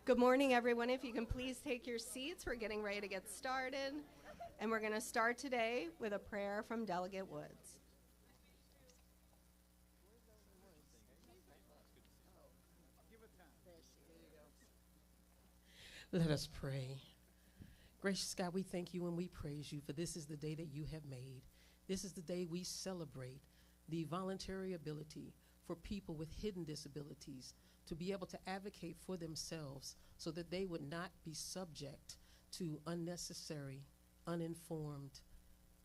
Good morning, everyone. If you can please take your seats, we're getting ready to get started. And we're going to start today with a prayer from Delegate Woods. Let us pray. Gracious God, we thank you and we praise you, for this is the day that you have made. This is the day we celebrate the voluntary ability for people with hidden disabilities to be able to advocate for themselves so that they would not be subject to unnecessary, uninformed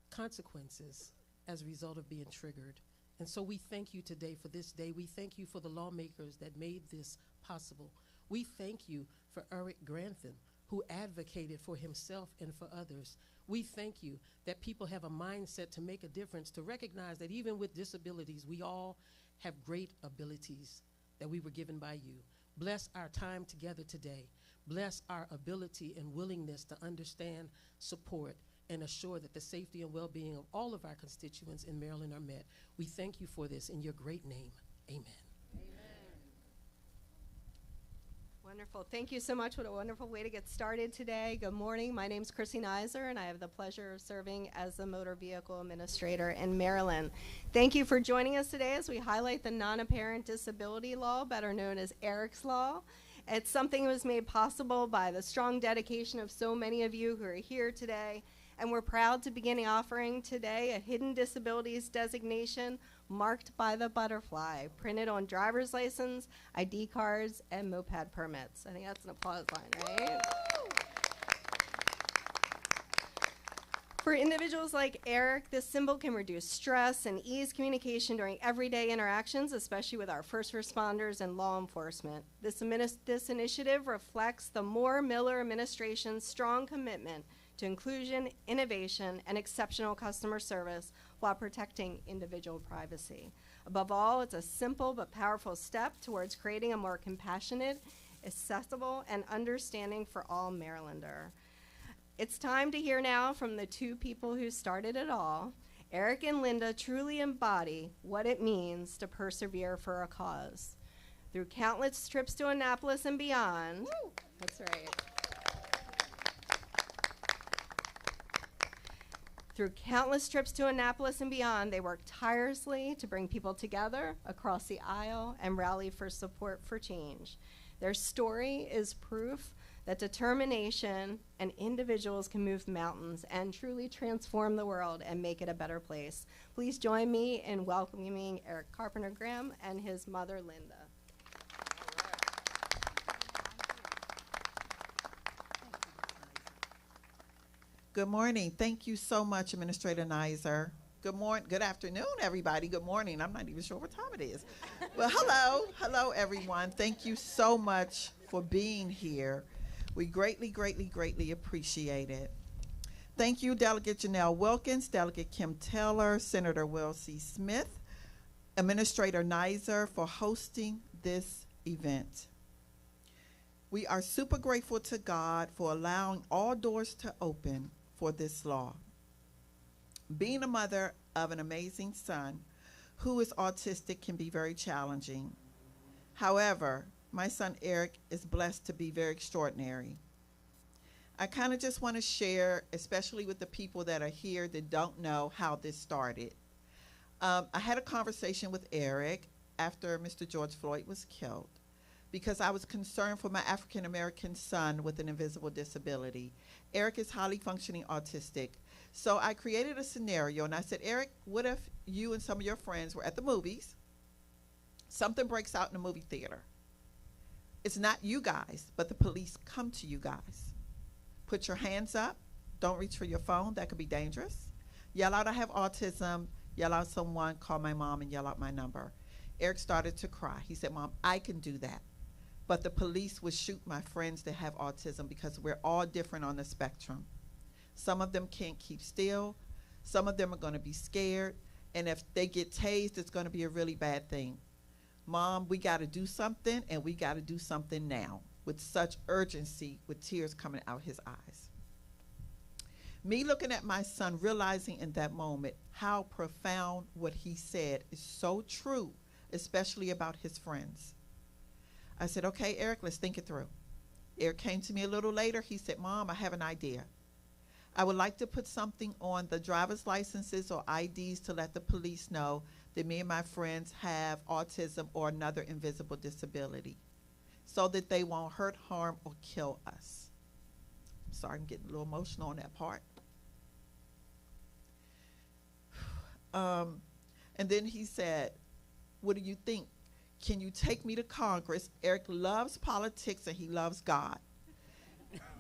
consequences as a result of being triggered. And so we thank you today for this day. We thank you for the lawmakers that made this possible. We thank you for Eric Grantham, who advocated for himself and for others. We thank you that people have a mindset to make a difference, to recognize that even with disabilities, we all have great abilities that we were given by you. Bless our time together today. Bless our ability and willingness to understand, support, and assure that the safety and well-being of all of our constituents in Maryland are met. We thank you for this in your great name. Amen. Wonderful. Thank you so much. What a wonderful way to get started today. Good morning. My name is Chrissy Nizer, and I have the pleasure of serving as the Motor Vehicle Administrator in Maryland. Thank you for joining us today as we highlight the non-apparent disability law, better known as Eric's Law. It's something that was made possible by the strong dedication of so many of you who are here today, and we're proud to begin offering today a hidden disabilities designation marked by the butterfly, printed on driver's license, ID cards, and moped permits. I think that's an applause line, right? For individuals like Eric, this symbol can reduce stress and ease communication during everyday interactions, especially with our first responders and law enforcement. This initiative reflects the Moore-Miller administration's strong commitment to inclusion, innovation, and exceptional customer service while protecting individual privacy. Above all, it's a simple but powerful step towards creating a more compassionate, accessible, and understanding for all Marylander. It's time to hear now from the two people who started it all. Eric and Linda truly embody what it means to persevere for a cause. Through countless trips to Annapolis and beyond, that's right. Through countless trips to Annapolis and beyond, they worked tirelessly to bring people together across the aisle and rally for support for change. Their story is proof that determination and individuals can move mountains and truly transform the world and make it a better place. Please join me in welcoming Eric Carpenter-Graham and his mother, Linda. Good morning. Thank you so much, Administrator Nizer. Good morning. Good afternoon, everybody. Good morning. I'm not even sure what time it is. Well, hello, everyone. Thank you so much for being here. We greatly appreciate it. Thank you, Delegate Janelle Wilkins, Delegate Kim Taylor, Senator Will C. Smith, Administrator Nizer for hosting this event. We are super grateful to God for allowing all doors to open for this law. Being a mother of an amazing son who is autistic can be very challenging. However, my son Eric is blessed to be very extraordinary. I kind of just want to share, especially with the people that are here that don't know how this started. I had a conversation with Eric after Mr. George Floyd was killed, because I was concerned for my African-American son with an invisible disability. Eric is highly functioning autistic. So I created a scenario and I said, Eric, what if you and some of your friends were at the movies, something breaks out in the movie theater. It's not you guys, but the police come to you guys. Put your hands up, don't reach for your phone, that could be dangerous. Yell out, I have autism, yell out someone, call my mom and yell out my number. Eric started to cry. He said, Mom, I can do that. But the police would shoot my friends that have autism because we're all different on the spectrum. Some of them can't keep still. Some of them are going to be scared. And if they get tased, it's going to be a really bad thing. Mom, we got to do something, and we got to do something now, with such urgency, with tears coming out his eyes. Me looking at my son, realizing in that moment how profound what he said is so true, especially about his friends. I said, okay, Eric, let's think it through. Eric came to me a little later. He said, Mom, I have an idea. I would like to put something on the driver's licenses or IDs to let the police know that me and my friends have autism or another invisible disability so that they won't hurt, harm, or kill us. I'm sorry, I'm getting a little emotional on that part. And then he said, what do you think? Can you take me to Congress? Eric loves politics and he loves God.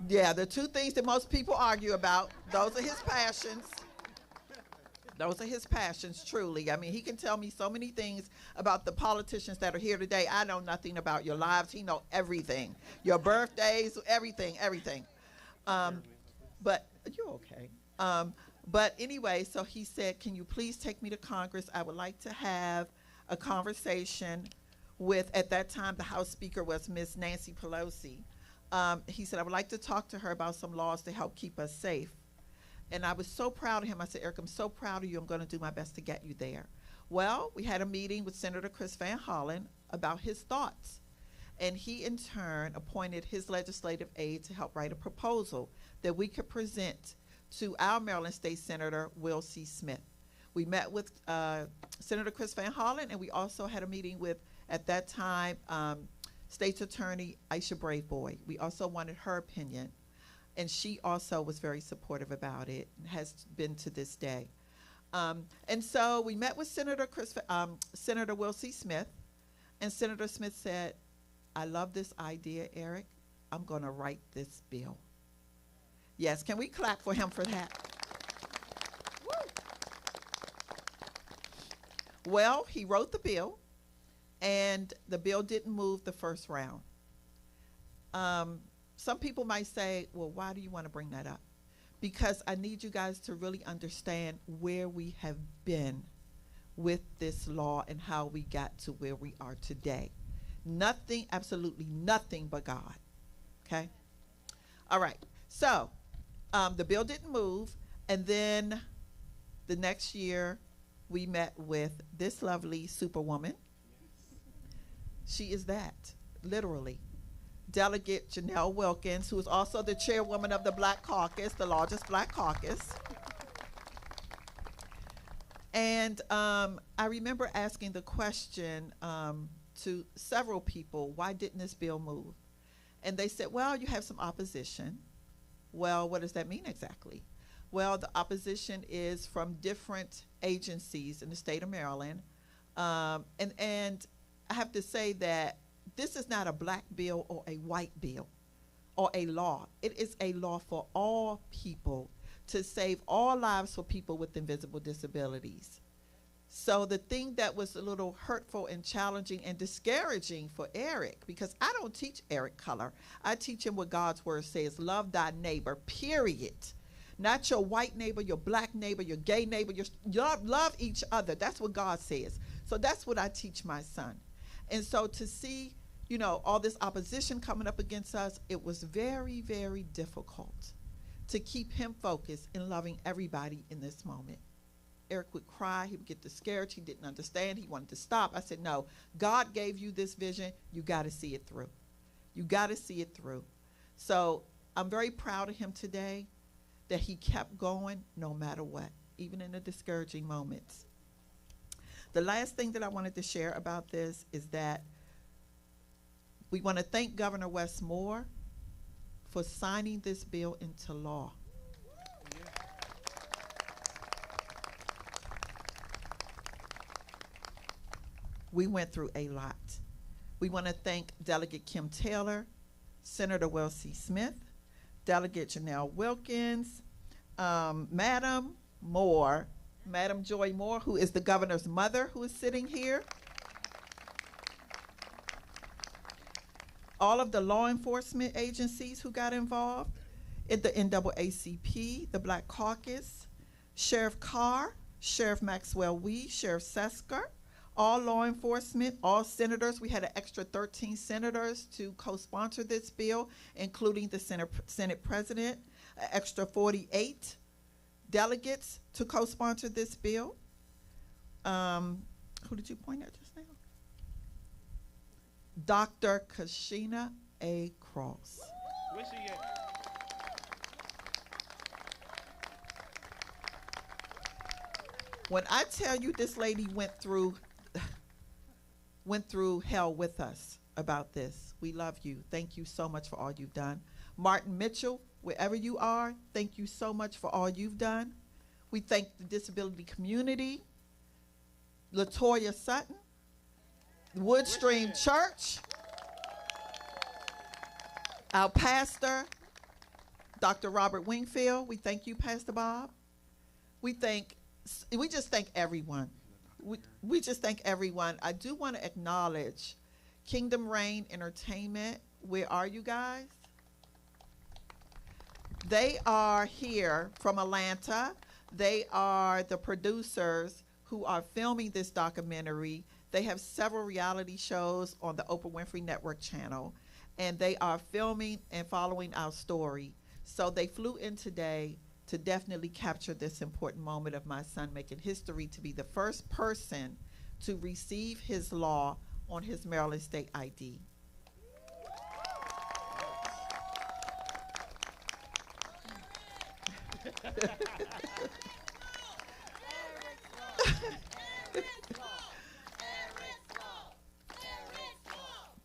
Yeah, the two things that most people argue about, those are his passions. Those are his passions, truly. I mean, he can tell me so many things about the politicians that are here today. I know nothing about your lives. He knows everything. Your birthdays, everything, everything. But you're okay. But anyway, so he said, can you please take me to Congress? I would like to have a conversation with, at that time, the House Speaker was Miss Nancy Pelosi. He said, I would like to talk to her about some laws to help keep us safe. And I was so proud of him. I said, Eric, I'm so proud of you. I'm going to do my best to get you there. Well, we had a meeting with Senator Chris Van Hollen about his thoughts. And he, in turn, appointed his legislative aide to help write a proposal that we could present to our Maryland State Senator, Will C. Smith. We met with Senator Chris Van Hollen, and we also had a meeting with, at that time, State's Attorney Aisha Braveboy. We also wanted her opinion. And she also was very supportive about it and has been to this day. And so we met with Senator Will C. Smith, and Senator Smith said, I love this idea, Eric. I'm going to write this bill. Yes, can we clap for him for that? Woo. Well, he wrote the bill, and the bill didn't move the first round. Some people might say, well, why do you want to bring that up? Because I need you guys to really understand where we have been with this law and how we got to where we are today. Nothing, absolutely nothing but God, okay? All right, so the bill didn't move, and then the next year we met with this lovely superwoman. She is that, literally. Delegate Janelle Wilkins, who is also the chairwoman of the Black Caucus, the largest Black caucus. And I remember asking the question to several people, why didn't this bill move? And they said, well, you have some opposition. Well, what does that mean exactly? Well, the opposition is from different agencies in the state of Maryland. And I have to say that this is not a black bill or a white bill or a law. It is a law for all people to save all lives for people with invisible disabilities. So the thing that was a little hurtful and challenging and discouraging for Eric, because I don't teach Eric color. I teach him what God's word says, love thy neighbor, period. Not your white neighbor, your black neighbor, your gay neighbor, love each other. That's what God says. So that's what I teach my son. And so to see, you know, all this opposition coming up against us, it was very, very difficult to keep him focused in loving everybody in this moment. Eric would cry, he would get discouraged, he didn't understand, he wanted to stop. I said, no, God gave you this vision, you gotta see it through. You gotta see it through. So I'm very proud of him today that he kept going no matter what, even in the discouraging moments. The last thing that I wanted to share about this is that we want to thank Governor Wes Moore for signing this bill into law. We went through a lot. We want to thank Delegate Kim Taylor, Senator Will C. Smith, Delegate Janelle Wilkins, Madam Moore, Madam Joy Moore, who is the governor's mother, who is sitting here. All of the law enforcement agencies who got involved, in the NAACP, the Black Caucus, Sheriff Carr, Sheriff Maxwell Wee, Sheriff Sesker, all law enforcement, all senators. We had an extra 13 senators to co-sponsor this bill, including the Senate President, an extra 48 delegates to co-sponsor this bill. Who did you point at just now? Dr. Kashina A. Cross. Where's she at? When I tell you this lady went through hell with us about this. We love you. Thank you so much for all you've done. Martin Mitchell, wherever you are, thank you so much for all you've done. We thank the disability community, Latoya Sutton, Woodstream Church, our pastor, Dr. Robert Wingfield. We thank you, Pastor Bob. We just thank everyone. We just thank everyone. I do want to acknowledge Kingdom Reign Entertainment. Where are you guys? They are here from Atlanta. They are the producers who are filming this documentary. They have several reality shows on the Oprah Winfrey Network channel, and they are filming and following our story. So they flew in today to definitely capture this important moment of my son making history to be the first person to receive his law on his Maryland State ID.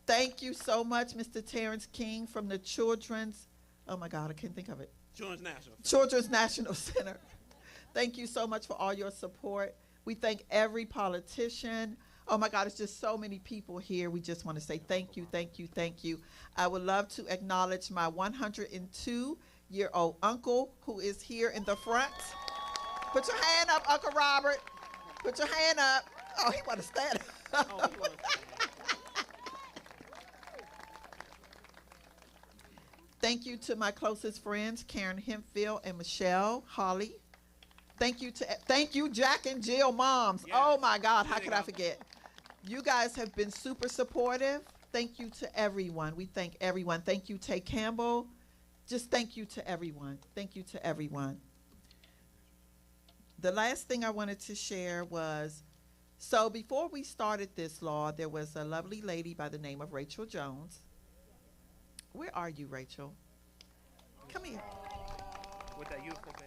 Thank you so much, Mr. Terrence King from the Children's, oh my God, I can't think of it. Children's National Center. Thank you so much for all your support. We thank every politician. Oh my God, it's just so many people here. We just want to say thank you, thank you, thank you. I would love to acknowledge my 102-year-old uncle who is here in the front. Put your hand up, Uncle Robert. Put your hand up. Oh, he want to stand up. Thank you to my closest friends, Karen Hempfield and Michelle Holly. Thank you, Jack and Jill moms. Yes. Oh my God, how could I forget? You guys have been super supportive. Thank you to everyone. We thank everyone. Thank you, Tay Campbell. Just thank you to everyone. Thank you to everyone. The last thing I wanted to share was, so before we started this law, there was a lovely lady by the name of Rachel Jones. Where are you, Rachel? Come here. With that youthful baby.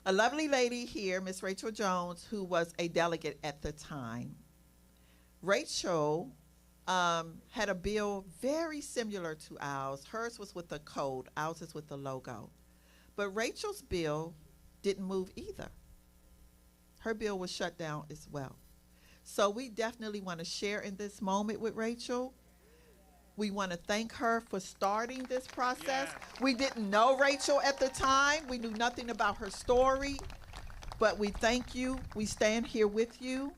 A lovely lady here, Miss Rachel Jones, who was a delegate at the time. Rachel had a bill very similar to ours. Hers was with the code. Ours is with the logo. But Rachel's bill didn't move either. Her bill was shut down as well. So we definitely want to share in this moment with Rachel. We want to thank her for starting this process. Yeah. We didn't know Rachel at the time. We knew nothing about her story. But we thank you. We stand here with you.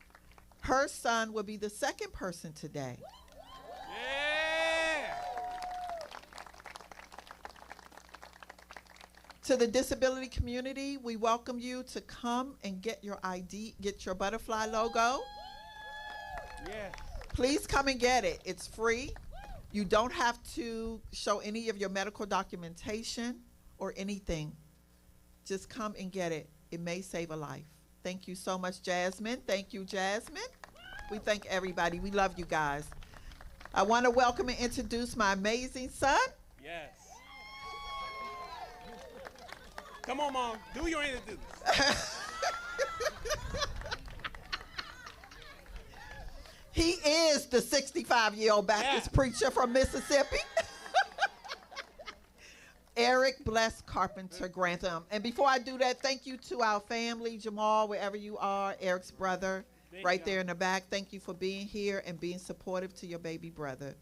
Her son will be the second person today. Yeah. To the disability community, we welcome you to come and get your ID, get your butterfly logo. Yeah. Please come and get it. It's free. You don't have to show any of your medical documentation or anything. Just come and get it. It may save a life. Thank you so much, Jasmine. Thank you, Jasmine. We thank everybody. We love you guys. I want to welcome and introduce my amazing son. Yes. Come on, Mom. Do your introduce. He is the 65-year-old Baptist preacher from Mississippi. Eric Bless Carpenter Grantham. And before I do that, thank you to our family, Jamal, wherever you are, Eric's brother, right there in the back. Thank you for being here and being supportive to your baby brother.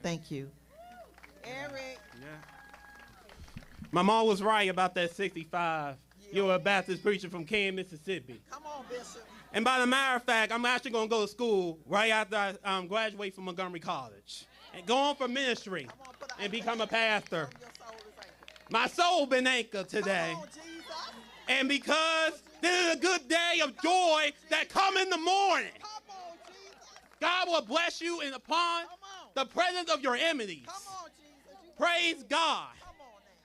Thank you. Eric. Yeah. My mom was right about that 65. You're a Baptist preacher from King, Mississippi. Come on, Bishop. And by the matter of fact, I'm actually going to go to school right after I graduate from Montgomery College and go on for ministry and become a pastor. My soul been anchored today. And because this is a good day of joy that come in the morning, God will bless you in upon the presence of your enemies. Praise God.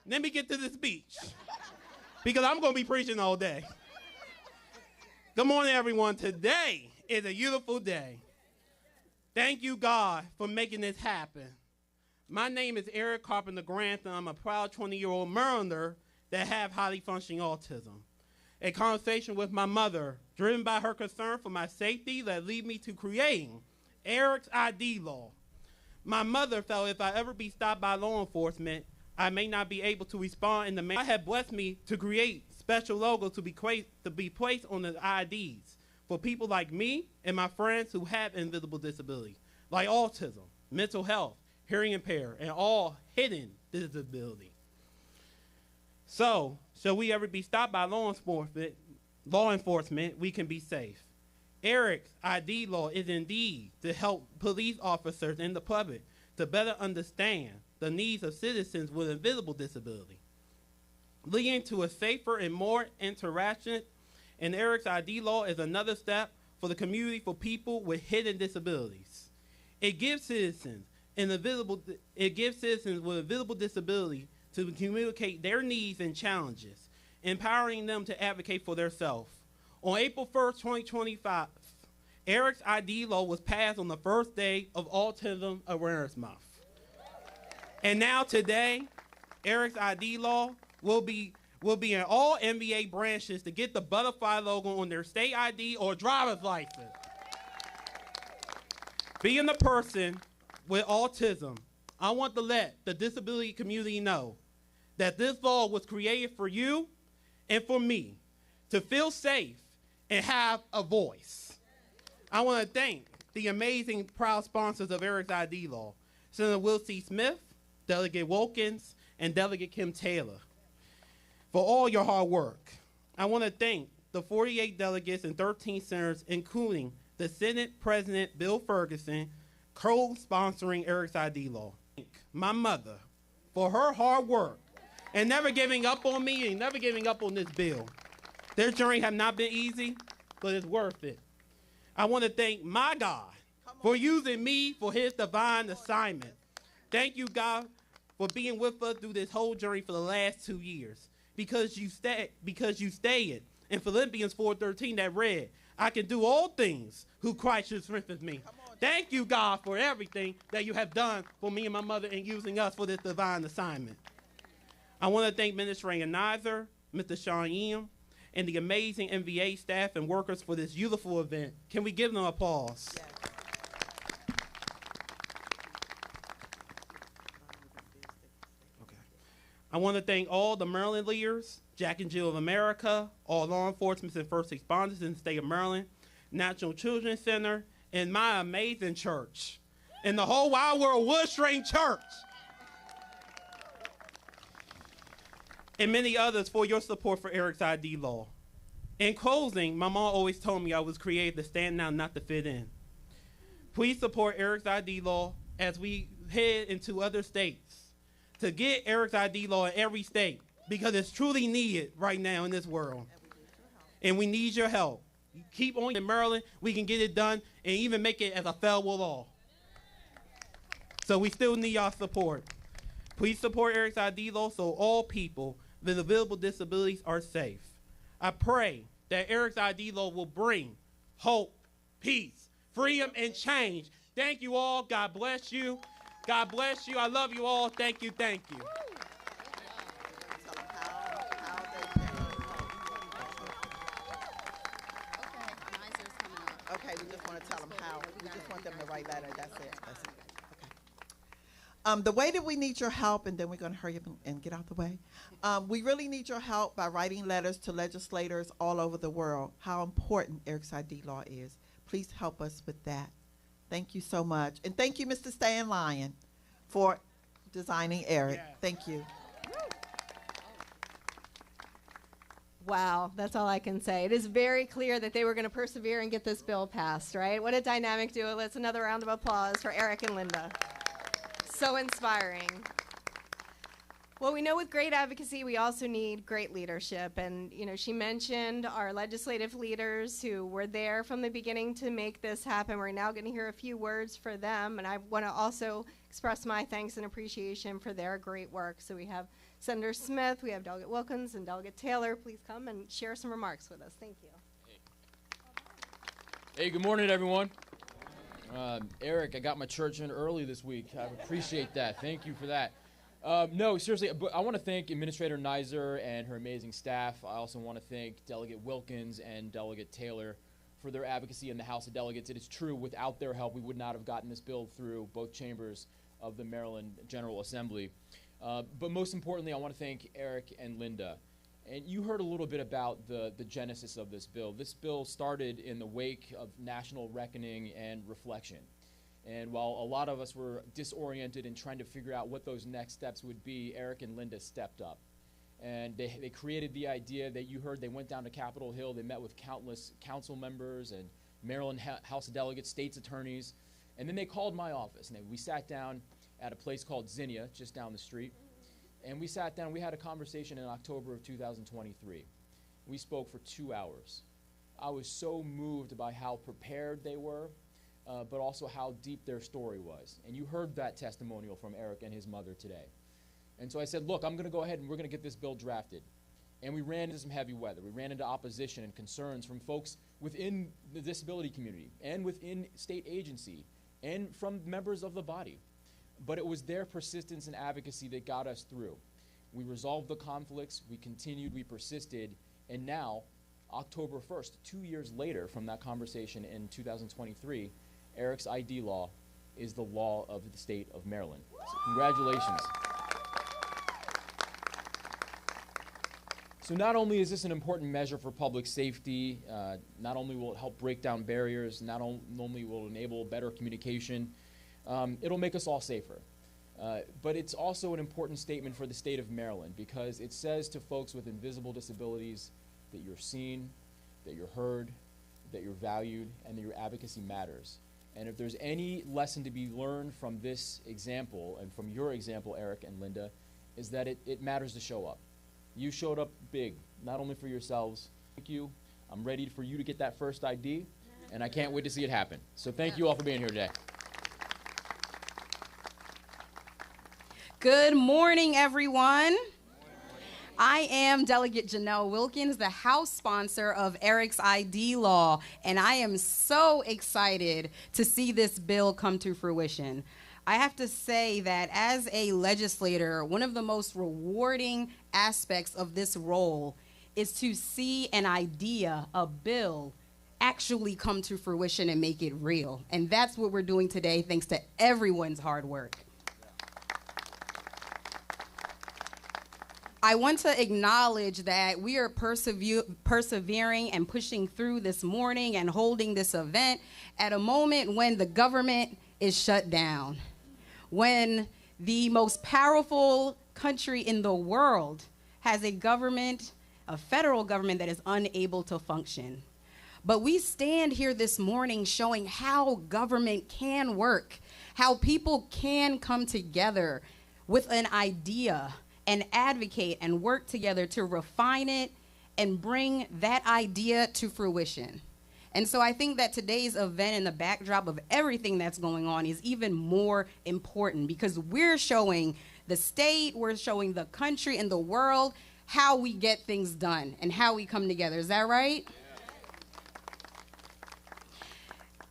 Let me get to the speech because I'm going to be preaching all day. Good morning, everyone. Today is a beautiful day. Thank you, God, for making this happen. My name is Eric Carpenter Grantham. I'm a proud 20-year-old Marylander that have highly functioning autism. A conversation with my mother, driven by her concern for my safety, that lead me to creating Eric's ID law. My mother felt if I ever be stopped by law enforcement, I may not be able to respond in the manner. God had blessed me to create special logos to be placed on the IDs for people like me and my friends who have invisible disabilities, like autism, mental health, hearing impaired, and all hidden disability. So, shall we ever be stopped by law enforcement, we can be safe. Eric's ID law is indeed to help police officers and the public to better understand the needs of citizens with invisible disability, leading to a safer and more interaction. And Eric's ID law is another step for the community for people with hidden disabilities. It gives citizens with invisible disability to communicate their needs and challenges, empowering them to advocate for themselves. On April 1st, 2025, Eric's ID law was passed on the first day of Autism Awareness Month. And now today, Eric's ID law will be in all MVA branches to get the butterfly logo on their state ID or driver's license. Being a person with autism, I want to let the disability community know that this law was created for you and for me to feel safe and have a voice. I want to thank the amazing proud sponsors of Eric's ID law, Senator Will C. Smith, Delegate Wilkins, and Delegate Kim Taylor, for all your hard work. I want to thank the 48 delegates and 13 senators, including the Senate President Bill Ferguson, co-sponsoring Eric's ID law. Thank my mother for her hard work and never giving up on me and never giving up on this bill. Their journey have not been easy, but it's worth it. I want to thank my God for using me for his divine assignment. Thank you, God, for being with us through this whole journey for the last 2 years. Because you stayed. In Philippians 4:13 that read, I can do all things who Christ should strengthen me. Thank you, God, for everything that you have done for me and my mother and using us for this divine assignment. I want to thank Minister Nizer, Mr. Sean Eam, and the amazing MVA staff and workers for this beautiful event. Can we give them applause? Yes. Okay. I want to thank all the Maryland leaders, Jack and Jill of America, all law enforcement and first responders in the state of Maryland, National Children's Center, and my amazing church, in the whole wide world, Wood String Church, and many others for your support for Eric's ID law. In closing, my mom always told me I was created to stand out, not to fit in. Please support Eric's ID law as we head into other states to get Eric's ID law in every state, because it's truly needed right now in this world. And we need your help. You keep on in Maryland, we can get it done and even make it as a federal law. So we still need your support. Please support Eric's ID law so all people with invisible disabilities are safe. I pray that Eric's ID law will bring hope, peace, freedom, and change. Thank you all. God bless you. God bless you. I love you all. Thank you. Thank you. Okay, we just want to tell them how. We just want them to write letter. That's it. That's it. Okay. The way that we need your help, and then we're going to hurry up and get out the way. We really need your help by writing letters to legislators all over the world. How important Eric's ID law is. Please help us with that. Thank you so much, and thank you, Mr. Stan Lyon, for designing Eric. Yeah. Thank you. Wow, that's all I can say. It is very clear that they were going to persevere and get this bill passed, right? What a dynamic duo. Let's another round of applause for Eric and Linda. So inspiring. Well, we know with great advocacy, we also need great leadership. And, you know, she mentioned our legislative leaders who were there from the beginning to make this happen. We're now going to hear a few words for them. And I want to also express my thanks and appreciation for their great work. So we have Senator Smith, we have Delegate Wilkins, and Delegate Taylor. Please come and share some remarks with us. Thank you. Hey, good morning, everyone. Eric, I got my church in early this week. I appreciate that. Thank you for that. No, seriously, but I want to thank Administrator Nizer and her amazing staff. I also want to thank Delegate Wilkins and Delegate Taylor for their advocacy in the House of Delegates. It is true, without their help, we would not have gotten this bill through both chambers of the Maryland General Assembly. But most importantly, I want to thank Eric and Linda. And you heard a little bit about the genesis of this bill. This bill started in the wake of national reckoning and reflection. And while a lot of us were disoriented and trying to figure out what those next steps would be, Eric and Linda stepped up. And they created the idea that you heard. They went down to Capitol Hill. They met with countless council members and Maryland House of Delegates, state's attorneys. And then they called my office. And we sat down at a place called Zinnia, just down the street. And we sat down. We had a conversation in October of 2023. We spoke for 2 hours. I was so moved by how prepared they were, but also how deep their story was. And you heard that testimonial from Eric and his mother today. And so I said, look, I'm going to go ahead and we're going to get this bill drafted. And we ran into some heavy weather. We ran into opposition and concerns from folks within the disability community and within state agency and from members of the body. But it was their persistence and advocacy that got us through. We resolved the conflicts, we continued, we persisted, and now, October 1st, 2 years later from that conversation in 2023, Eric's ID law is the law of the state of Maryland. So congratulations. So not only is this an important measure for public safety, not only will it help break down barriers, not only will it enable better communication, it'll make us all safer. But it's also an important statement for the state of Maryland because it says to folks with invisible disabilities that you're seen, that you're heard, that you're valued, and that your advocacy matters. And if there's any lesson to be learned from this example, and from your example, Eric and Linda, is that it matters to show up. You showed up big, not only for yourselves. Thank you. I'm ready for you to get that first ID, and I can't wait to see it happen. So thank you all for being here today. Good morning, everyone. I am Delegate Janelle Wilkins, the House sponsor of Eric's ID law, and I am so excited to see this bill come to fruition. I have to say that as a legislator, one of the most rewarding aspects of this role is to see an idea, a bill, actually come to fruition and make it real. And that's what we're doing today, thanks to everyone's hard work. I want to acknowledge that we are persevering and pushing through this morning and holding this event at a moment when the government is shut down, when the most powerful country in the world has a government, a federal government that is unable to function. But we stand here this morning showing how government can work, how people can come together with an idea and advocate and work together to refine it and bring that idea to fruition. And so I think that today's event and the backdrop of everything that's going on is even more important because we're showing the state, we're showing the country and the world how we get things done and how we come together. Is that right?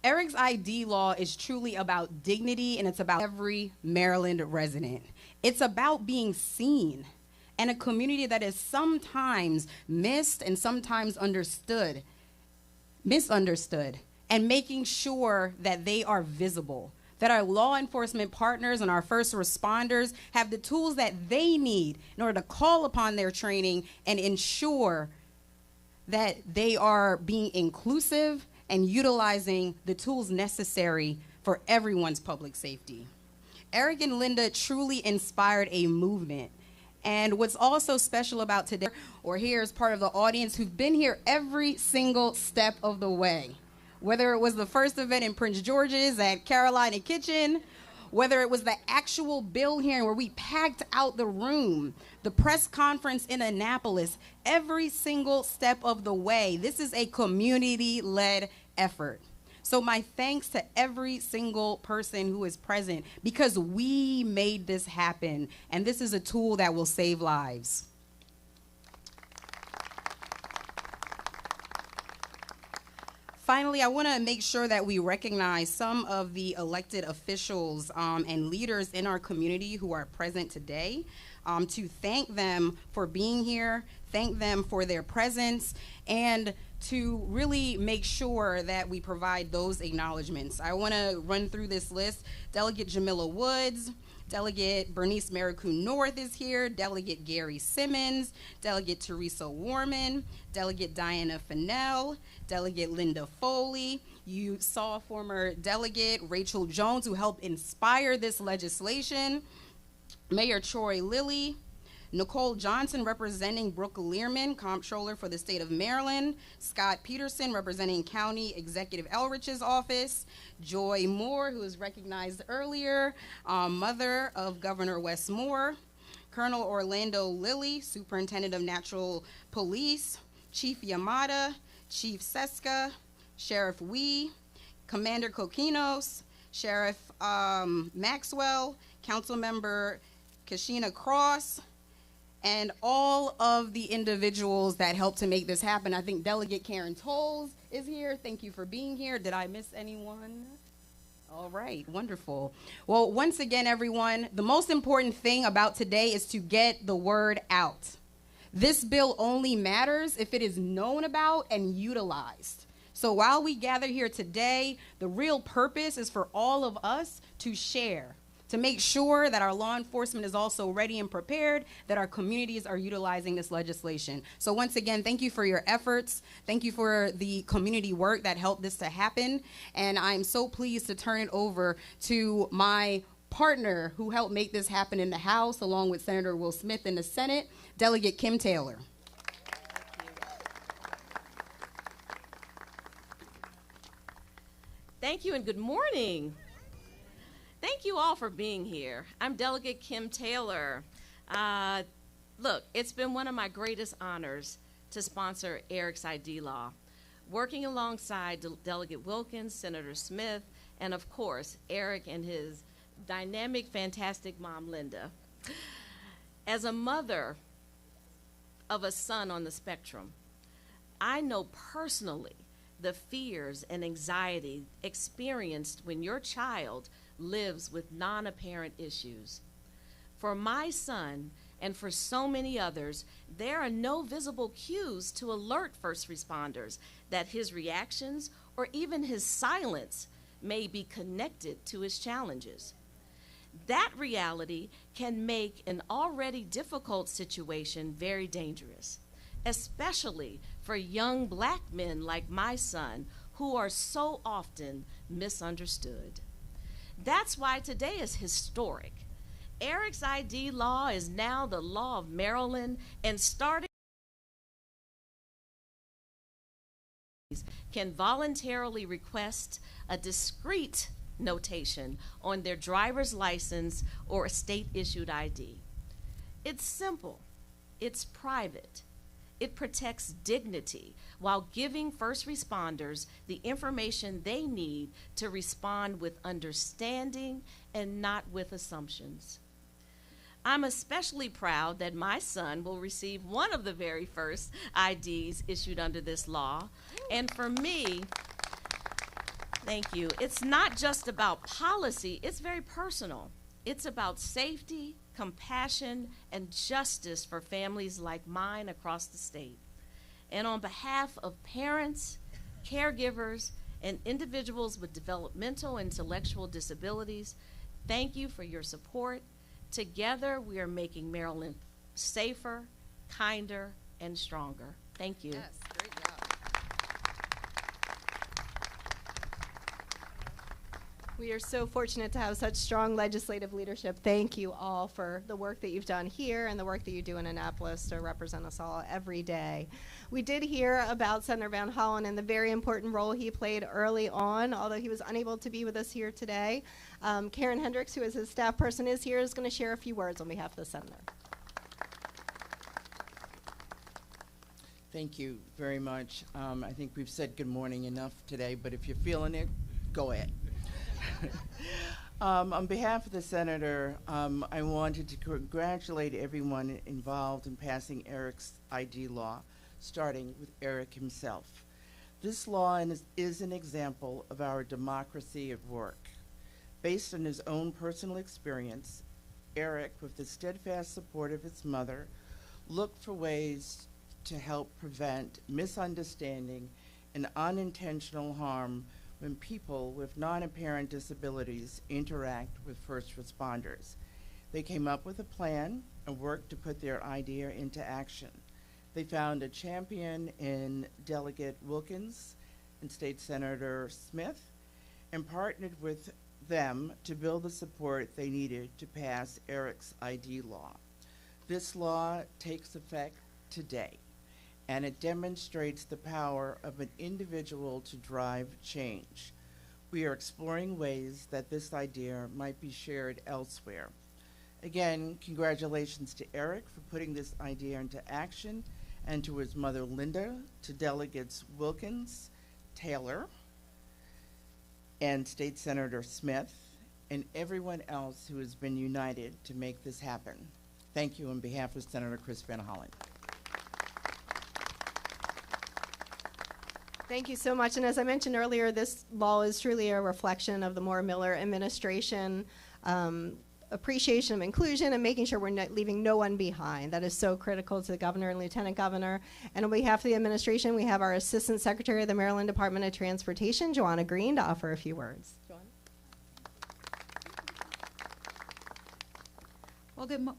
Eric's ID law is truly about dignity, and it's about every Maryland resident. It's about being seen and a community that is sometimes missed and sometimes misunderstood, and making sure that they are visible, that our law enforcement partners and our first responders have the tools that they need in order to call upon their training and ensure that they are being inclusive and utilizing the tools necessary for everyone's public safety. Eric and Linda truly inspired a movement. And what's also special about today, or here as part of the audience who've been here every single step of the way, whether it was the first event in Prince George's at Carolina Kitchen, whether it was the actual bill hearing where we packed out the room, the press conference in Annapolis, every single step of the way, this is a community-led effort. So my thanks to every single person who is present because we made this happen, and this is a tool that will save lives. Finally, I want to make sure that we recognize some of the elected officials and leaders in our community who are present today, to thank them for being here, thank them for their presence, and to really make sure that we provide those acknowledgments. I want to run through this list. Delegate Jamila Woods, Delegate Bernice Maricoon North is here, Delegate Gary Simmons, Delegate Teresa Warman, Delegate Diana Fennell, Delegate Linda Foley. You saw former Delegate Rachel Jones, who helped inspire this legislation, Mayor Troy Lilly, Nicole Johnson representing Brooke Learman, Comptroller for the state of Maryland, Scott Peterson representing County Executive Elrich's office, Joy Moore, who was recognized earlier, mother of Governor Wes Moore, Colonel Orlando Lilly, Superintendent of Natural Police, Chief Yamada, Chief Seska, Sheriff Wee, Commander Kokinos, Sheriff Maxwell, Councilmember Kashina Cross, and all of the individuals that helped to make this happen. I think Delegate Karen Tolles is here. Thank you for being here. Did I miss anyone? All right, wonderful. Well, once again, everyone, the most important thing about today is to get the word out. This bill only matters if it is known about and utilized. So while we gather here today, the real purpose is for all of us to share, to make sure that our law enforcement is also ready and prepared, that our communities are utilizing this legislation. So once again, thank you for your efforts. Thank you for the community work that helped this to happen. And I'm so pleased to turn it over to my partner who helped make this happen in the House, along with Senator Will Smith in the Senate, Delegate Kim Taylor. Thank you and good morning. Thank you all for being here. I'm Delegate Kim Taylor. Look, it's been one of my greatest honors to sponsor Eric's ID law, working alongside Delegate Wilkins, Senator Smith, and of course, Eric and his dynamic, fantastic mom, Linda. As a mother of a son on the spectrum, I know personally the fears and anxiety experienced when your child lives with non-apparent issues. For my son and for so many others, there are no visible cues to alert first responders that his reactions or even his silence may be connected to his challenges. That reality can make an already difficult situation very dangerous, especially for young Black men like my son, who are so often misunderstood. That's why today is historic. Eric's ID law is now the law of Maryland, and starting can voluntarily request a discrete notation on their driver's license or a state-issued ID. It's simple, it's private, it protects dignity while giving first responders the information they need to respond with understanding and not with assumptions. I'm especially proud that my son will receive one of the very first IDs issued under this law. And for me, thank you, it's not just about policy, it's very personal. It's about safety, compassion, and justice for families like mine across the state. And on behalf of parents, caregivers, and individuals with developmental and intellectual disabilities, thank you for your support. Together, we are making Maryland safer, kinder, and stronger. Thank you. Yes, great job. We are so fortunate to have such strong legislative leadership. Thank you all for the work that you've done here and the work that you do in Annapolis to represent us all every day. We did hear about Senator Van Hollen and the very important role he played early on, although he was unable to be with us here today. Karen Hendricks, who is his staff person, is here, is going to share a few words on behalf of the Senator. Thank you very much. I think we've said good morning enough today, but if you're feeling it, go ahead. On behalf of the Senator, I wanted to congratulate everyone involved in passing Eric's ID law, starting with Eric himself. This law is an example of our democracy at work. Based on his own personal experience, Eric, with the steadfast support of his mother, looked for ways to help prevent misunderstanding and unintentional harm when people with non-apparent disabilities interact with first responders. They came up with a plan and worked to put their idea into action. They found a champion in Delegate Wilkins and State Senator Smith and partnered with them to build the support they needed to pass Eric's ID law. This law takes effect today, and it demonstrates the power of an individual to drive change. We are exploring ways that this idea might be shared elsewhere. Again, congratulations to Eric for putting this idea into action, and to his mother Linda, to Delegates Wilkins, Taylor, and State Senator Smith, and everyone else who has been united to make this happen. Thank you on behalf of Senator Chris Van Hollen. Thank you so much. And as I mentioned earlier, this law is truly a reflection of the Moore-Miller administration appreciation of inclusion and making sure we're not leaving no one behind. That is so critical to the governor and lieutenant governor. And on behalf of the administration, we have our Assistant Secretary of the Maryland Department of Transportation, Joanna Green, to offer a few words. Joanna?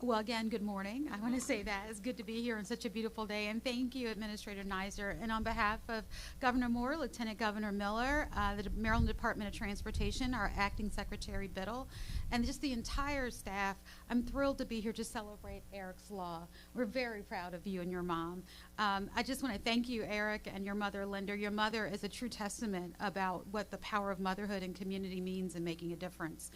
Well, again, good morning. I want to say that it's good to be here on such a beautiful day, and thank you, Administrator Nizer. And on behalf of Governor Moore, Lieutenant Governor Miller, the Maryland Department of Transportation, our Acting Secretary Biddle, and just the entire staff, I'm thrilled to be here to celebrate Eric's Law. We're very proud of you and your mom. I just want to thank you, Eric, and your mother, Linda. Your mother is a true testament about what the power of motherhood and community means in making a difference.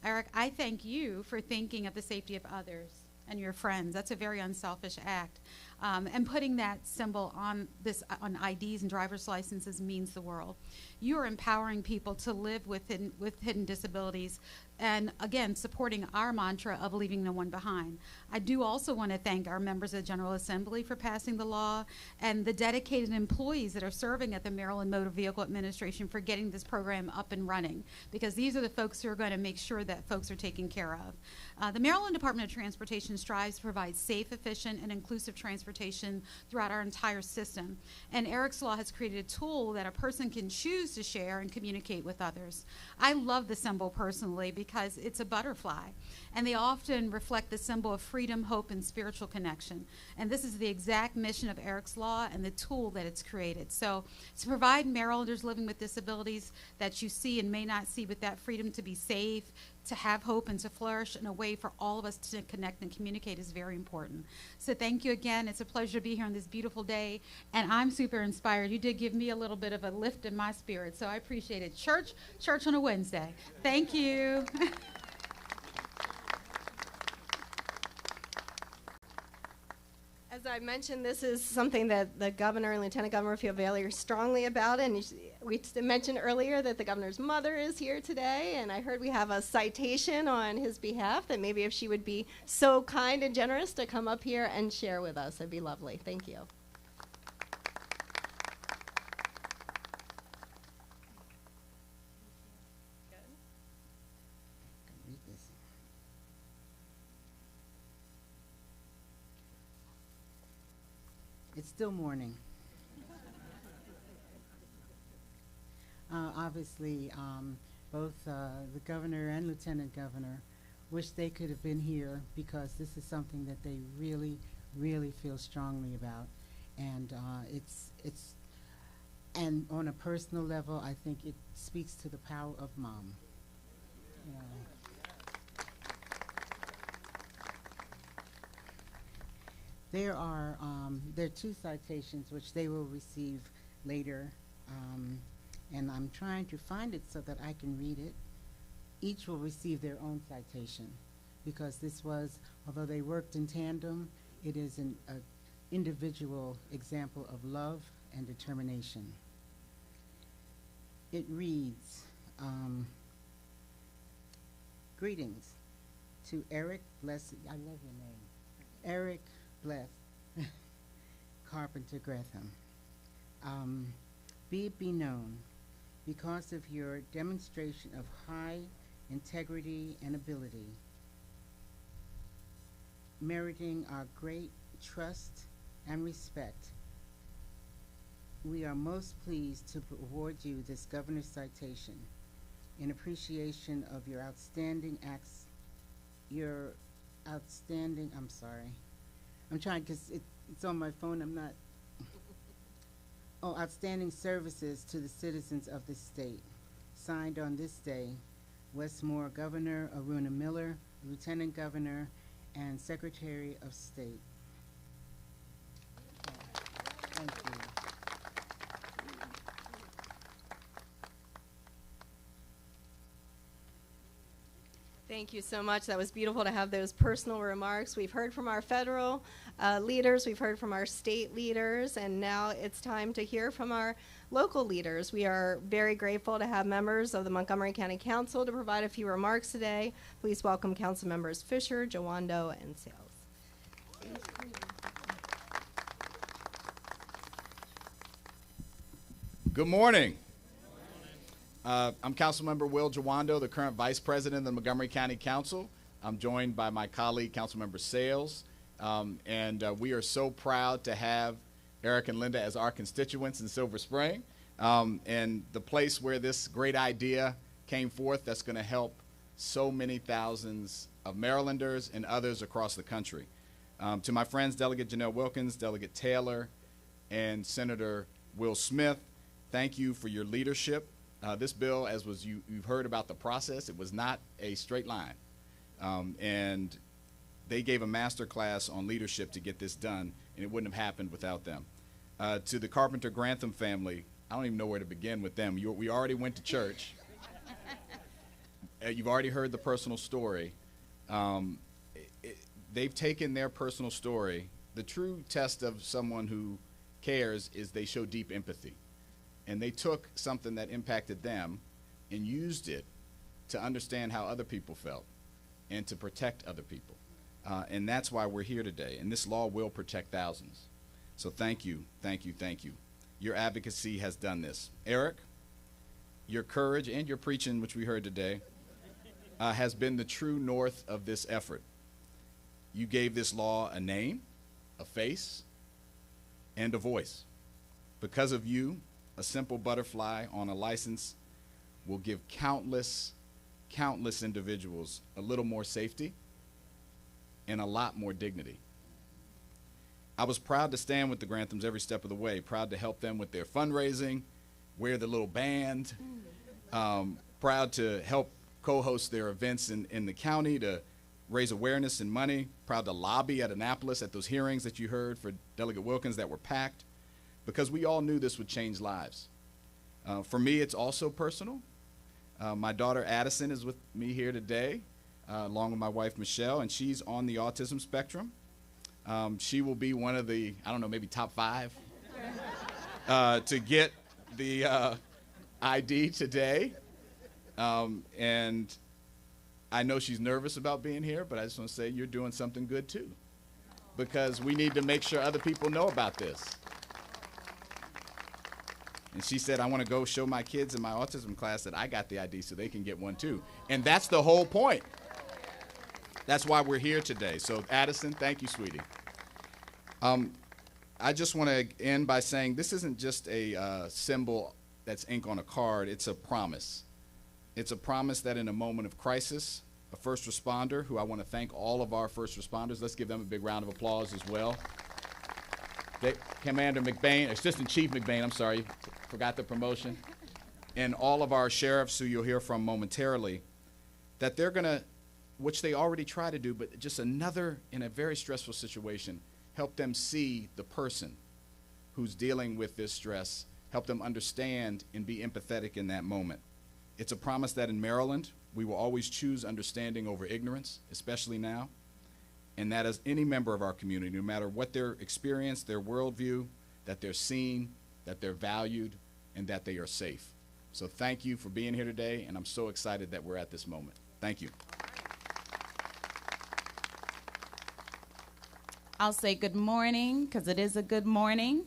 Eric, I thank you for thinking of the safety of others and your friends. That's a very unselfish act. And putting that symbol on IDs and driver's licenses means the world. You are empowering people to live with hidden disabilities, and again, supporting our mantra of leaving no one behind. I do also want to thank our members of the General Assembly for passing the law, and the dedicated employees that are serving at the Maryland Motor Vehicle Administration for getting this program up and running, because these are the folks who are going to make sure that folks are taken care of. The Maryland Department of Transportation strives to provide safe, efficient, and inclusive transportation throughout our entire system. And Eric's Law has created a tool that a person can choose to share and communicate with others. I love the symbol personally because it's a butterfly, and they often reflect the symbol of freedom, hope, and spiritual connection. And this is the exact mission of Eric's Law and the tool that it's created. So to provide Marylanders living with disabilities that you see and may not see, with that freedom to be safe, to have hope, and to flourish in a way for all of us to connect and communicate is very important. So thank you again. It's a pleasure to be here on this beautiful day, and I'm super inspired. You did give me a little bit of a lift in my spirit, so I appreciate it. Church on a Wednesday. Thank you. As I mentioned, this is something that the governor and lieutenant governor feel very strongly about, and we mentioned earlier that the governor's mother is here today, and I heard we have a citation on his behalf that maybe if she would be so kind and generous to come up here and share with us, it'd be lovely. Thank you. It's still morning. Obviously, both the governor and lieutenant governor wish they could have been here, because this is something that they really, really feel strongly about. And and on a personal level, I think it speaks to the power of mom. You know. There are two citations which they will receive later, and I'm trying to find it so that I can read it. Each will receive their own citation, because this was, although they worked in tandem, it is an individual example of love and determination. It reads, greetings to Eric Bless, I love your name, Eric Bless Carpenter Gretham. Be it be known, because of your demonstration of high integrity and ability, meriting our great trust and respect, we are most pleased to award you this governor's citation in appreciation of your outstanding I'm trying because it's on my phone, outstanding services to the citizens of this state. Signed on this day, Westmore Governor Aruna Miller, Lieutenant Governor, and Secretary of State. Thank you. Thank you so much. That was beautiful to have those personal remarks. We've heard from our federal leaders, we've heard from our state leaders, and now it's time to hear from our local leaders. We are very grateful to have members of the Montgomery County Council to provide a few remarks today. Please welcome Council Members Fisher, Jawando, and Sales. Good morning. I'm Councilmember Will Jawando, the current Vice President of the Montgomery County Council. I'm joined by my colleague, Councilmember Sales, and we are so proud to have Eric and Linda as our constituents in Silver Spring, and the place where this great idea came forth that's going to help so many thousands of Marylanders and others across the country. To my friends, Delegate Janelle Wilkins, Delegate Taylor, and Senator Will Smith, thank you for your leadership. This bill, as you've heard about the process, it was not a straight line. And they gave a master class on leadership to get this done, and it wouldn't have happened without them. To the Carpenter Grantham family, I don't even know where to begin with them. We already went to church. You've already heard the personal story. They've taken their personal story. The true test of someone who cares is they show deep empathy. And they took something that impacted them and used it to understand how other people felt and to protect other people. And that's why we're here today. And this law will protect thousands. So thank you, thank you, thank you. Your advocacy has done this. Eric, your courage and your preaching, which we heard today, has been the true north of this effort. You gave this law a name, a face, and a voice. Because of you, a simple butterfly on a license will give countless individuals a little more safety and a lot more dignity. I was proud to stand with the Granthams every step of the way, proud to help them with their fundraising, wear the little band, proud to help co-host their events in the county to raise awareness and money, proud to lobby at Annapolis at those hearings that you heard for Delegate Wilkins that were packed, because we all knew this would change lives. For me, it's also personal. My daughter Addison is with me here today, along with my wife Michelle, and she's on the autism spectrum. She will be one of the, I don't know, maybe top 5 to get the ID today. And I know she's nervous about being here, but I just want to say you're doing something good too, because we need to make sure other people know about this. And she said, I want to go show my kids in my autism class that I got the ID so they can get one too. And that's the whole point. That's why we're here today. So Addison, thank you, sweetie. I just want to end by saying this isn't just a symbol that's ink on a card. It's a promise. It's a promise that in a moment of crisis, a first responder, who I want to thank all of our first responders. Let's give them a big round of applause as well. Commander McBain, Assistant Chief McBain, I'm sorry, forgot the promotion, and all of our sheriffs who you'll hear from momentarily, that they're going to, which they already try to do, but just another, in a very stressful situation, help them see the person who's dealing with this stress, help them understand and be empathetic in that moment. It's a promise that in Maryland, we will always choose understanding over ignorance, especially now, and that as any member of our community, no matter what their experience, their worldview, that they're seen, that they're valued, and that they are safe. So thank you for being here today, and I'm so excited that we're at this moment. Thank you. I'll say good morning, because it is a good morning.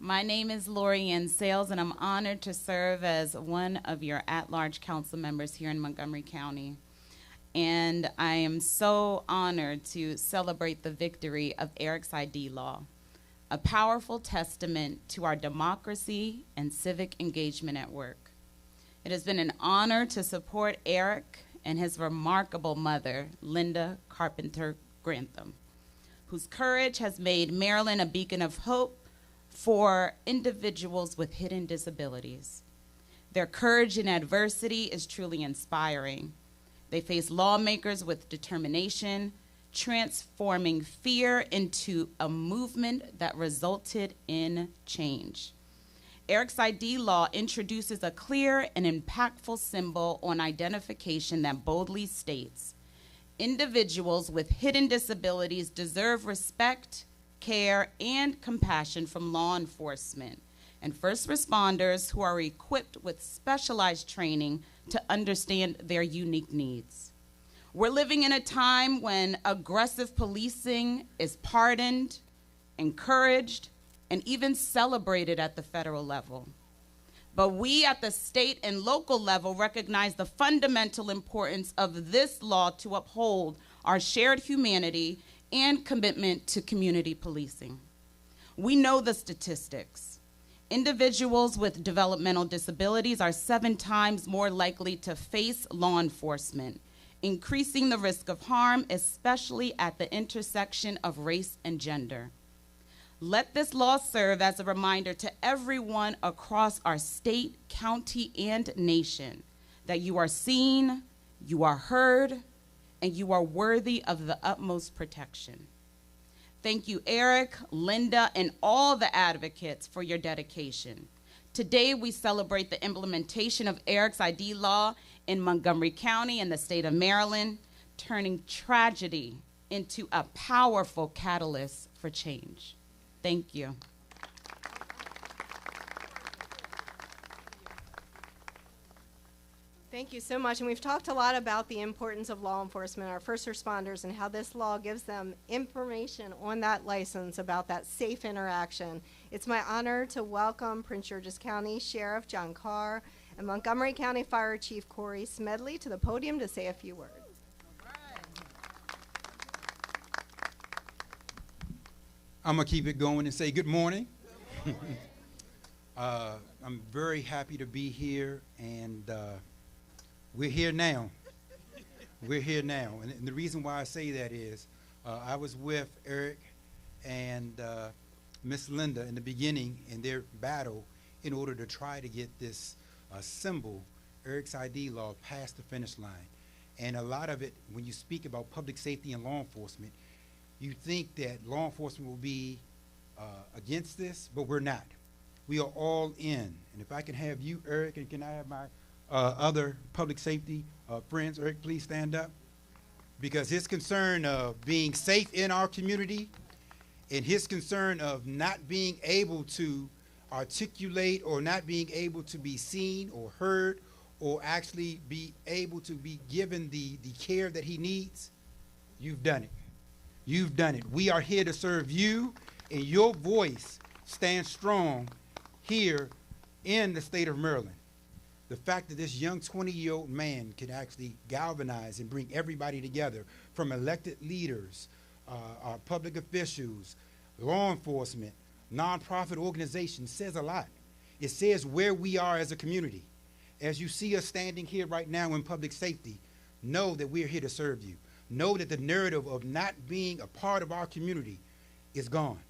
My name is Lori Ann Sales, and I'm honored to serve as one of your at-large council members here in Montgomery County. And I am so honored to celebrate the victory of Eric's ID law, a powerful testament to our democracy and civic engagement at work. It has been an honor to support Eric and his remarkable mother, Linda Carpenter Grantham, whose courage has made Maryland a beacon of hope for individuals with hidden disabilities. Their courage in adversity is truly inspiring. They face lawmakers with determination, transforming fear into a movement that resulted in change. Eric's ID law introduces a clear and impactful symbol on identification that boldly states, individuals with hidden disabilities deserve respect, care, and compassion from law enforcement and first responders who are equipped with specialized training to understand their unique needs. We're living in a time when aggressive policing is pardoned, encouraged, and even celebrated at the federal level. But we at the state and local level recognize the fundamental importance of this law to uphold our shared humanity and commitment to community policing. We know the statistics. Individuals with developmental disabilities are 7 times more likely to face law enforcement, increasing the risk of harm, especially at the intersection of race and gender. Let this law serve as a reminder to everyone across our state, county, and nation that you are seen, you are heard, and you are worthy of the utmost protection. Thank you, Eric, Linda, and all the advocates for your dedication. Today, we celebrate the implementation of Eric's ID law in Montgomery County and the state of Maryland, turning tragedy into a powerful catalyst for change. Thank you. Thank you so much. And we've talked a lot about the importance of law enforcement, our first responders, and how this law gives them information on that license about that safe interaction. It's my honor to welcome Prince George's County Sheriff John Carr and Montgomery County Fire Chief Corey Smedley to the podium to say a few words. I'm going to keep it going and say good morning. I'm very happy to be here, and we're here now. We're here now. And the reason why I say that is I was with Eric and Miss Linda in the beginning in their battle in order to try to get this symbol, Eric's ID law, past the finish line. And a lot of it, when you speak about public safety and law enforcement, you think that law enforcement will be against this, but we're not. We are all in. And if I can have you, Eric, and can I have my other public safety friends? Eric, please stand up. Because his concern of being safe in our community and his concern of not being able to articulate or not being able to be seen or heard or actually be able to be given the care that he needs, you've done it. You've done it. We are here to serve you, and your voice stands strong here in the state of Maryland. The fact that this young 20-year-old man can actually galvanize and bring everybody together, from elected leaders, our public officials, law enforcement, nonprofit organizations, says a lot. It says where we are as a community. As you see us standing here right now in public safety, know that we're here to serve you. Know that the narrative of not being a part of our community is gone.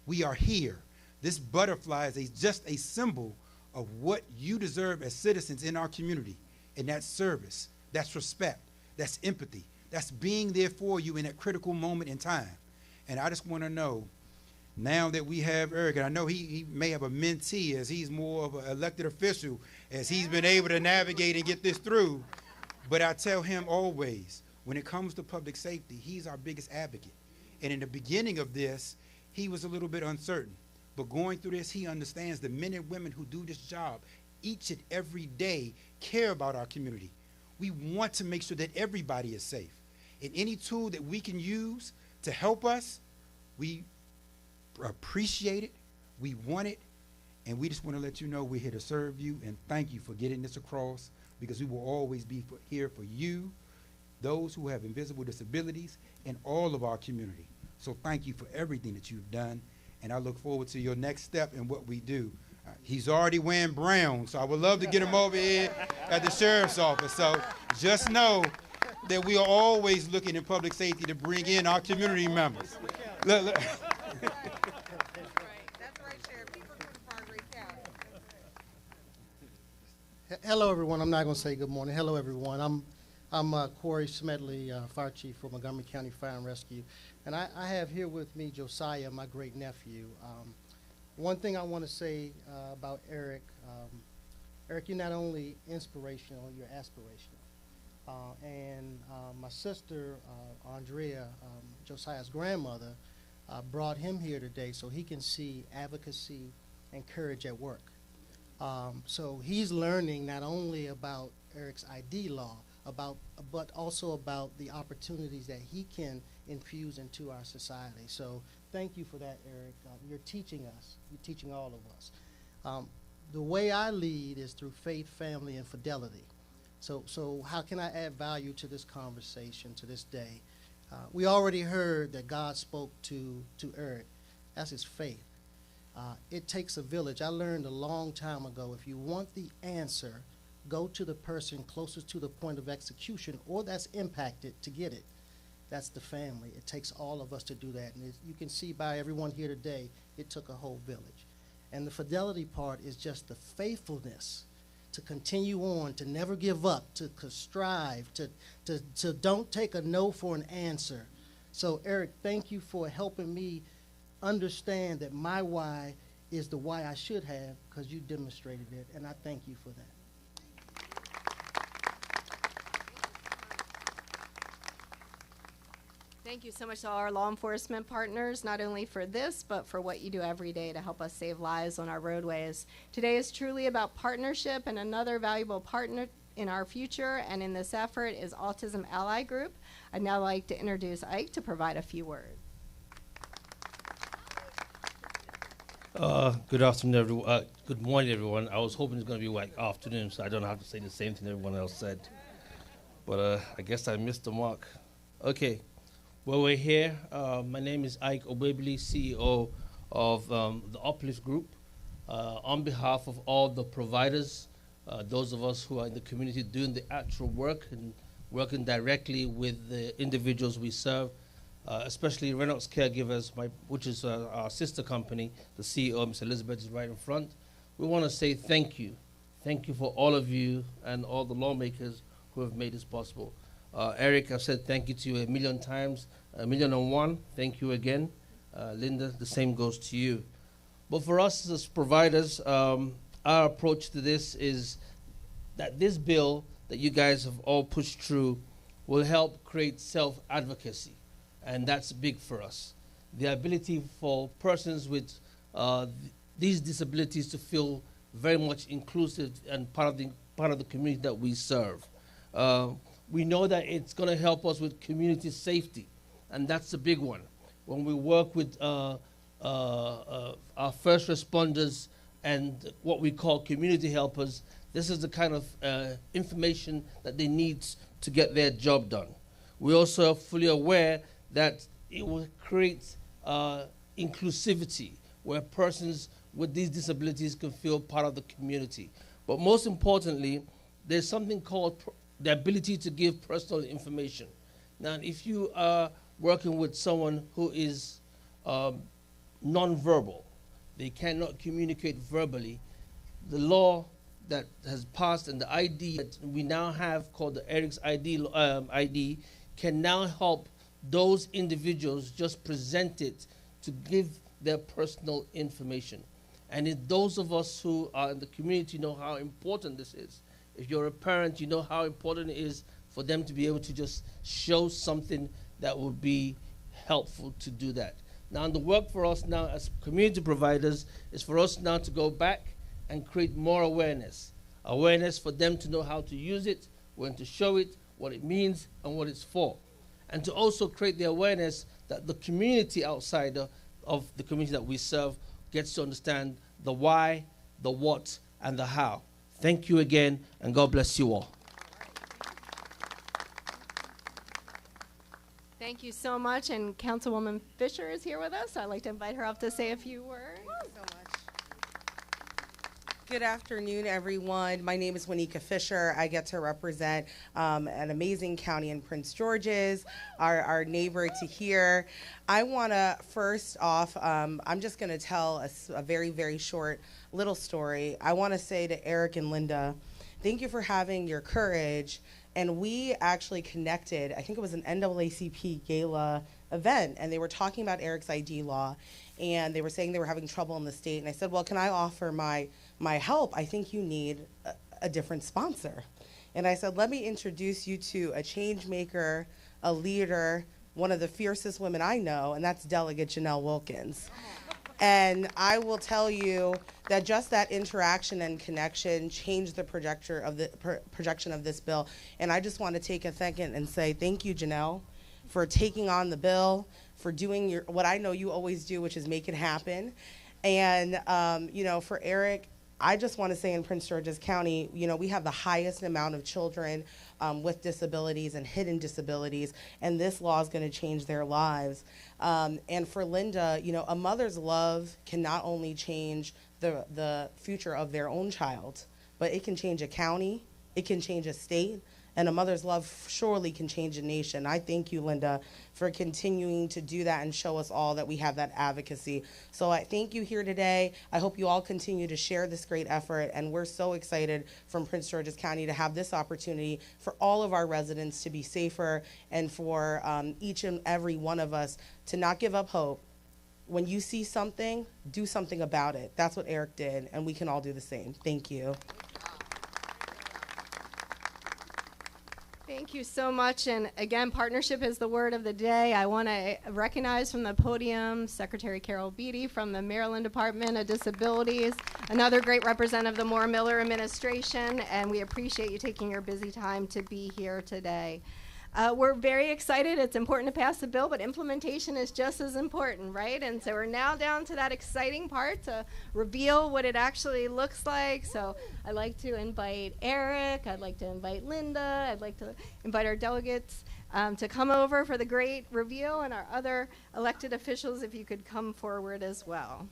We are here. This butterfly is just a symbol of what you deserve as citizens in our community. And that's service, that's respect, that's empathy, that's being there for you in that critical moment in time. And I just want to know, now that we have Eric, and I know he may have a mentee as he's more of an elected official, as he's been able to navigate and get this through, but I tell him always, when it comes to public safety, he's our biggest advocate. And in the beginning of this, he was a little bit uncertain. But going through this, he understands the men and women who do this job each and every day care about our community. We want to make sure that everybody is safe. And any tool that we can use to help us, we appreciate it, we want it, And we just want to let you know we're here to serve you, and thank you for getting this across, because we will always be here for you, those who have invisible disabilities, and all of our community. So thank you for everything that you've done, and I look forward to your next step in what we do. He's already wearing brown, so I would love to get him over here at the sheriff's office. So just know that we are always looking in public safety to bring in our community members. Look. Hello, everyone. I'm not going to say good morning. Hello, everyone. I'm Corey Smedley, Fire Chief for Montgomery County Fire and Rescue. And I have here with me Josiah, my great nephew. One thing I want to say about Eric, Eric, you're not only inspirational, you're aspirational. And my sister, Andrea, Josiah's grandmother, brought him here today so he can see advocacy and courage at work. So he's learning not only about Eric's ID law, but also about the opportunities that he can infuse into our society. So thank you for that, Eric. You're teaching us. You're teaching all of us. The way I lead is through faith, family, and fidelity. So how can I add value to this conversation, to this day? We already heard that God spoke to Eric. That's his faith. It takes a village. I learned a long time ago, if you want the answer, go to the person closest to the point of execution or that's impacted to get it. That's the family. It takes all of us to do that. And you can see by everyone here today, it took a whole village. And the fidelity part is just the faithfulness to continue on, to never give up, to strive, to don't take a no for an answer. So Eric, thank you for helping me understand that my why is the why I should have, because you demonstrated it, and I thank you for that. Thank you so much to all our law enforcement partners, not only for this, but for what you do every day to help us save lives on our roadways. Today is truly about partnership, and another valuable partner in our future and in this effort is Autism Ally Group. I'd now like to introduce Ike to provide a few words. Good afternoon, everyone. Good morning, everyone. I was hoping it's going to be like afternoon, so I don't have to say the same thing everyone else said. But I guess I missed the mark. Okay. Well, we're here. My name is Ike Obebili, CEO of the Uplift Group. On behalf of all the providers, those of us who are in the community doing the actual work and working directly with the individuals we serve, especially Reynolds Caregivers, which is our sister company. The CEO, Ms. Elizabeth, is right in front. We want to say thank you. Thank you for all of you and all the lawmakers who have made this possible. Eric, I've said thank you to you 1,000,000 times, 1,000,001. Thank you again. Linda, the same goes to you. But for us as providers, our approach to this is that this bill that you guys have all pushed through will help create self-advocacy. And that's big for us. The ability for persons with these disabilities to feel very much inclusive and part of the community that we serve. We know that it's going to help us with community safety, and that's a big one. When we work with our first responders and what we call community helpers, this is the kind of information that they need to get their job done. We're also fully aware that it will create inclusivity, where persons with these disabilities can feel part of the community. But most importantly, there's something called the ability to give personal information. Now, if you are working with someone who is nonverbal, they cannot communicate verbally, the law that has passed and the ID that we now have called the Eric's ID can now help those individuals just present it to give their personal information. And if those of us who are in the community know how important this is. If you're a parent, you know how important it is for them to be able to just show something that would be helpful to do that. Now, the work for us now as community providers is for us now to go back and create more awareness. Awareness for them to know how to use it, when to show it, what it means, and what it's for. And to also create the awareness that the community outside of the community that we serve gets to understand the why the what, and the how. Thank you again, and God bless you all. Thank you so much, and Councilwoman Fisher is here with us. I'd like to invite her up to say a few words. So much. Good afternoon, everyone. My name is Wanika Fisher. I get to represent an amazing county in Prince George's, our neighbor to here. I want to first off, I'm just going to tell a very, very short little story. I want to say to Eric and Linda, thank you for having your courage. And we actually connected, I think it was an NAACP gala event, and they were talking about Eric's ID law, and they were saying they were having trouble in the state. And I said, well, can I offer my help? I think you need a different sponsor. And I said, let me introduce you to a change maker, a leader, one of the fiercest women I know, and that's Delegate Janelle Wilkins. And I will tell you that just that interaction and connection changed the projection of this bill. And I just want to take a second and say thank you, Janelle, for taking on the bill, for doing what I know you always do, which is make it happen. And, for Eric, I just want to say in Prince George's County, we have the highest amount of children with disabilities and hidden disabilities, and this law is going to change their lives. And for Linda, a mother's love can not only change the future of their own child, but it can change a county, it can change a state, and a mother's love surely can change a nation. I thank you, Linda, for continuing to do that and show us all that we have that advocacy. So I thank you here today. I hope you all continue to share this great effort, and we're so excited from Prince George's County to have this opportunity for all of our residents to be safer, and for each and every one of us to not give up hope. When you see something, do something about it. That's what Eric did, and we can all do the same. Thank you. Thank you so much. And again, partnership is the word of the day. I want to recognize from the podium Secretary Carol Beatty from the Maryland Department of Disabilities, another great representative of the Moore Miller administration, and we appreciate you taking your busy time to be here today. We're very excited. It's important to pass the bill, but implementation is just as important, right? And so we're now down to that exciting part to reveal what it actually looks like. So I'd like to invite Eric, I'd like to invite Linda, I'd like to invite our delegates to come over for the great reveal, and our other elected officials, if you could come forward as well.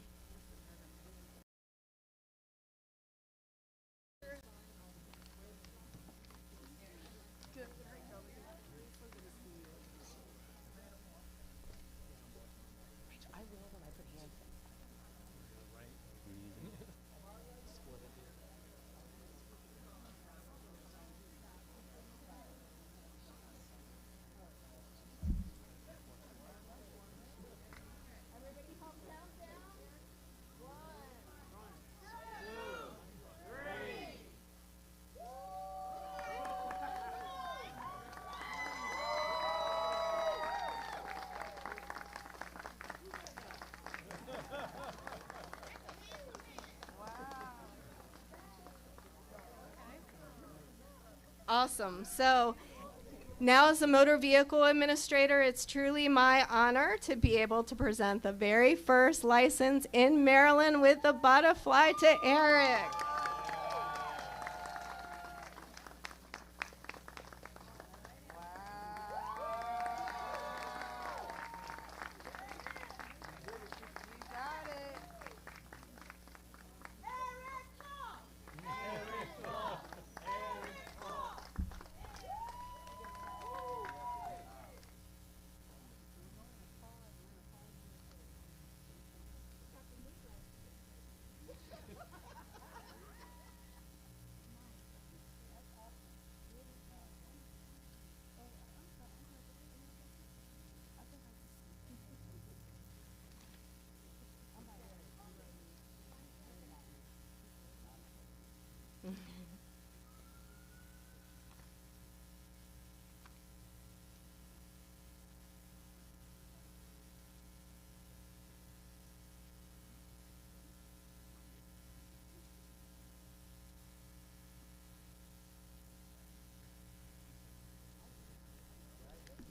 Awesome. So now, as a motor vehicle administrator, it's truly my honor to be able to present the very first license in Maryland with the butterfly to Eric.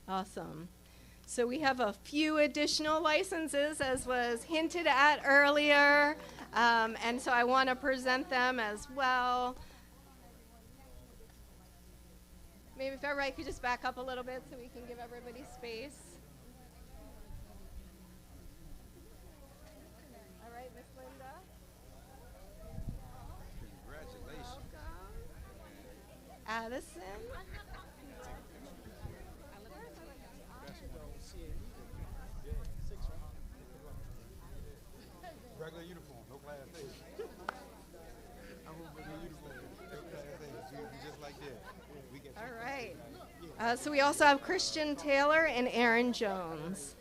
Awesome. So we have a few additional licenses, as was hinted at earlier. And so I want to present them as well. Maybe if everybody could just back up a little bit so we can give everybody space. All right, Miss Linda. Congratulations. Addison. Regular uniform, no class A. I'm over regular uniform, no class A. We just like that. We get All right. So we also have Christian Taylor and Aaron Jones.